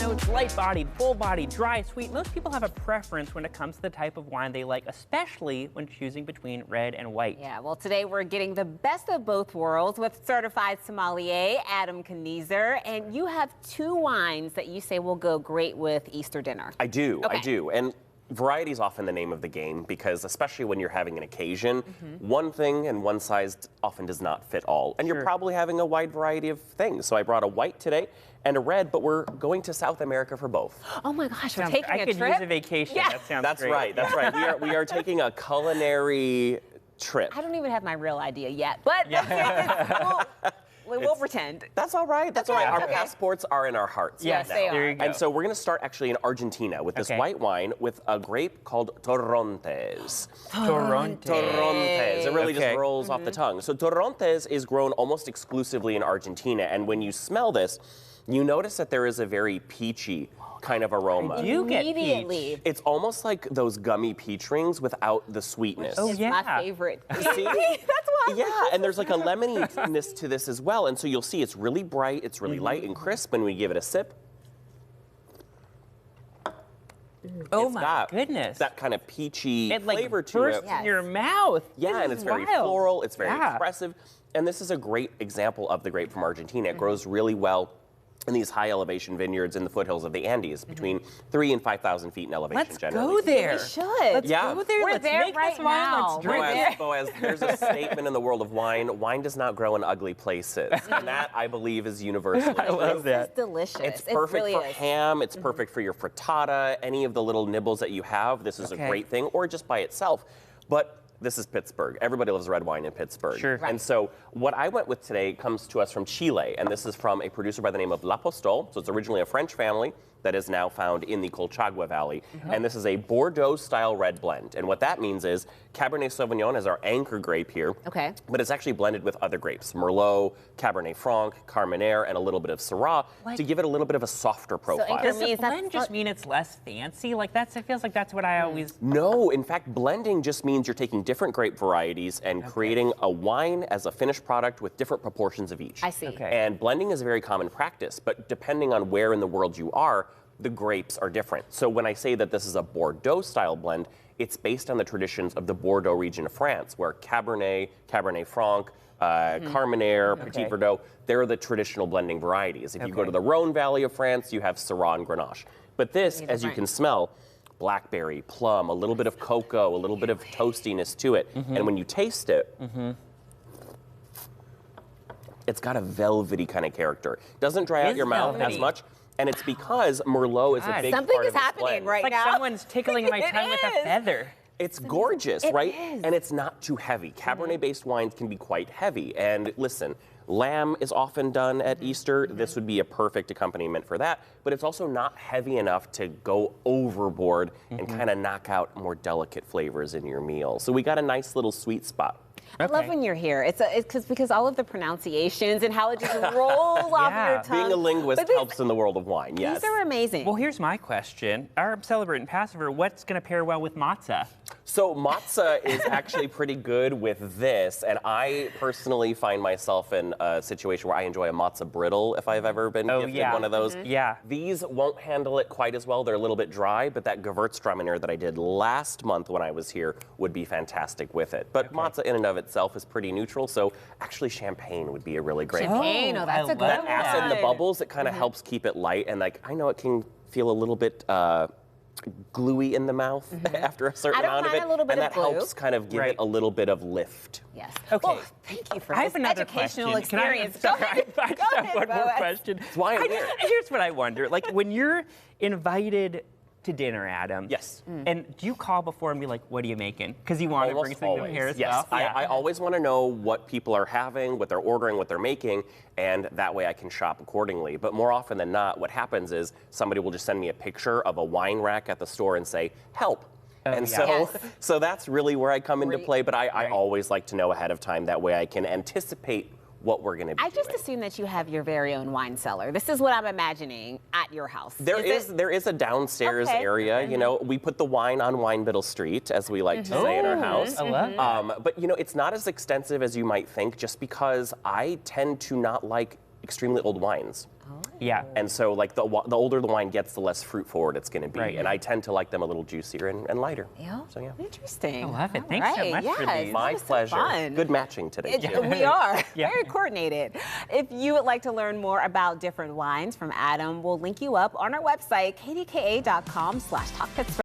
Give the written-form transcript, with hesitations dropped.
notes, light-bodied, full-bodied, dry, sweet. Most people have a preference when it comes to the type of wine they like, especially when choosing between red and white. Yeah, well, today we're getting the best of both worlds with certified sommelier Adam Knoerzer, and you have two wines that you say will go great with Easter dinner. I do. And variety is often the name of the game because especially when you're having an occasion, one thing and one size often does not fit all. And you're probably having a wide variety of things. So I brought a white today and a red, but we're going to South America for both. Oh my gosh, we're taking a trip? I could use a vacation. Yeah. That sounds That's great. right. That's right. We are taking a culinary trip. I don't even have my real idea yet, but we'll pretend. That's all right. That's all right. Our passports are in our hearts. Yes, right they now. are. There you go. And so we're going to start actually in Argentina with this white wine with a grape called Torrontés. Torrontés. It really just rolls off the tongue. So Torrontés is grown almost exclusively in Argentina. And when you smell this, you notice that there is a very peachy kind of aroma. You get Immediately. peach. It's almost like those gummy peach rings without the sweetness. Oh, yeah. My favorite. See? That's why. Yeah, and there's like a lemoniness to this as well. And so you'll see it's really bright, it's really light and crisp when we give it a sip. Oh It's my got goodness. that kind of peachy It like flavor to bursts it. in your mouth. Yeah, This and is it's very wild. floral, it's very Yeah. expressive. And this is a great example of the grape from Argentina. It grows really well in these high elevation vineyards in the foothills of the Andes, between 3,000 and 5,000 feet in elevation Let's generally. go there. We should. Let's Yeah. go there. We're Let's there make right this wine. now. Let's drink it. Boaz, there's a statement in the world of wine. Wine does not grow in ugly places. And that, I believe, is universally true. I love that. It's delicious. It's It perfect really for is. ham. It's perfect for your frittata. Any of the little nibbles that you have, this is a great thing, or just by itself. But this is Pittsburgh. Everybody loves red wine in Pittsburgh. Sure. Right. And so what I went with today comes to us from Chile, and this is from a producer by the name of L'Apostol. So it's originally a French family that is now found in the Colchagua Valley. And this is a Bordeaux-style red blend. And what that means is Cabernet Sauvignon is our anchor grape here. Okay. But it's actually blended with other grapes, Merlot, Cabernet Franc, Carmenere, and a little bit of Syrah to give it a little bit of a softer profile. anchor Does the means that's blend just mean it's less fancy? Like it feels like that's what I always. No, in fact, blending just means you're taking different grape varieties and creating a wine as a finished product with different proportions of each. I see. Okay. And blending is a very common practice, but depending on where in the world you are, the grapes are different. So when I say that this is a Bordeaux-style blend, it's based on the traditions of the Bordeaux region of France, where Cabernet, Cabernet Franc, Carmenere, Petit Verdot, they're the traditional blending varieties. If you go to the Rhone Valley of France, you have Syrah and Grenache. But this, as you can smell, blackberry, plum, a little bit of cocoa, a little bit of toastiness to it. And when you taste it, it's got a velvety kind of character. Doesn't dry out your mouth as velvety. much. And it's because Merlot is a big Something part is of this happening blend. right Like now. someone's tickling my tongue with a is. feather. It's gorgeous, It right? is. And it's not too heavy. Cabernet-based wines can be quite heavy. And listen, lamb is often done at Easter. This would be a perfect accompaniment for that. But it's also not heavy enough to go overboard and kind of knock out more delicate flavors in your meal. So we got a nice little sweet spot. I love when you're here. It's because all of the pronunciations and how it just rolls off your tongue. Being a linguist But these- helps in the world of wine, yes. These are amazing. Well, here's my question. Our celebrant and Passover, what's going to pair well with matzah? So matzah is actually pretty good with this, and I personally find myself in a situation where I enjoy a matzah brittle if I've ever been gifted one of those. Yeah. These won't handle it quite as well. They're a little bit dry, but that Gewürztraminer that I did last month when I was here would be fantastic with it. But matzah in and of itself is pretty neutral, so actually champagne would be a really great Champagne, oh, that's I a good love one. that acid and the bubbles, it kind of helps keep it light, and like I know it can feel a little bit gluey in the mouth after a certain I don't amount of mind it, a little bit and of that glue. helps kind of give it a little bit of lift. Yes. Okay. Well, thank you for I this have another educational question. Can experience. I, Go ahead. I Go just have ahead, one more Boaz. question. That's why I'm here. Here's what I wonder. Like, when you're invited to dinner, Adam. Yes. And do you call before and be like, what are you making? Because you want to bring Almost something to always. here as Yes, well. I always want to know what people are having, what they're ordering, what they're making, and that way I can shop accordingly. But more often than not, what happens is somebody will just send me a picture of a wine rack at the store and say, help. And so that's really where I come into play, but I always like to know ahead of time. That way I can anticipate what we're going to be I just doing. assume that you have your very own wine cellar. This is what I'm imagining at your house. There is a downstairs area. You know, we put the wine on Winebiddle Street, as we like to say in our house. I love that. But you know, it's not as extensive as you might think, just because I tend to not like extremely old wines. Yeah. And so, like, the older the wine gets, the less fruit forward it's going to be. Right. And I tend to like them a little juicier and lighter. Yeah. So, yeah. Interesting. I love it. All Thanks so right. much for Yes, these. My this was so pleasure. fun. Good matching today, too. We are. Yeah. Very coordinated. If you would like to learn more about different wines from Adam, we'll link you up on our website, kdka.com/talkpittsburgh.